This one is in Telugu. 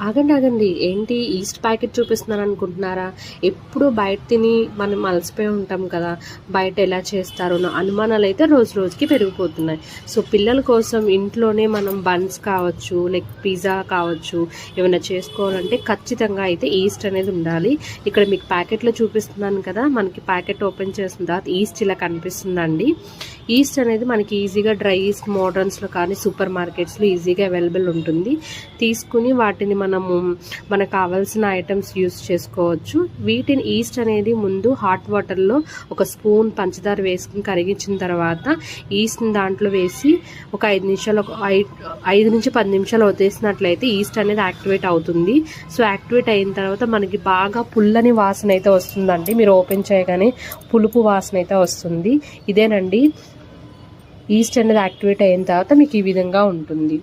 ఆగండి ఆగండి, ఏంటి ఈస్ట్ ప్యాకెట్ చూపిస్తున్నాను అనుకుంటున్నారా? ఎప్పుడు బయట తిని మనం అలసిపోయి ఉంటాం కదా, బయట ఎలా చేస్తారో నా అనుమానాలు అయితే రోజు రోజుకి పెరిగిపోతున్నాయి. సో పిల్లల కోసం ఇంట్లోనే మనం బన్స్ కావచ్చు, లైక్ పిజ్జా కావచ్చు, ఏమైనా చేసుకోవాలంటే ఖచ్చితంగా అయితే ఈస్ట్ అనేది ఉండాలి. ఇక్కడ మీకు ప్యాకెట్లో చూపిస్తున్నాను కదా, మనకి ప్యాకెట్ ఓపెన్ చేసిన తర్వాత ఈస్ట్ ఇలా కనిపిస్తుందండి. ఈస్ట్ అనేది మనకి ఈజీగా డ్రై ఈస్ట్ మోడర్న్స్లో కానీ సూపర్ మార్కెట్స్లో ఈజీగా అవైలబుల్ ఉంటుంది. తీసుకుని వాటిని మనకు కావాల్సిన ఐటమ్స్ యూస్ చేసుకోవచ్చు. వీటిని ఈస్ట్ అనేది ముందు హాట్ వాటర్లో ఒక స్పూన్ పంచదార వేసుకుని కరిగించిన తర్వాత ఈస్ట్ని దాంట్లో వేసి ఒక 5 నుంచి 10 నిమిషాలు వదిలేసినట్లయితే ఈస్ట్ అనేది యాక్టివేట్ అవుతుంది. సో యాక్టివేట్ అయిన తర్వాత మనకి బాగా పుల్లని వాసన అయితే వస్తుందండి. మీరు ఓపెన్ చేయగానే పులుపు వాసన అయితే వస్తుంది. ఇదేనండి ఈస్ట్ అనేది యాక్టివేట్ అయిన తర్వాత మీకు ఈ విధంగా ఉంటుంది.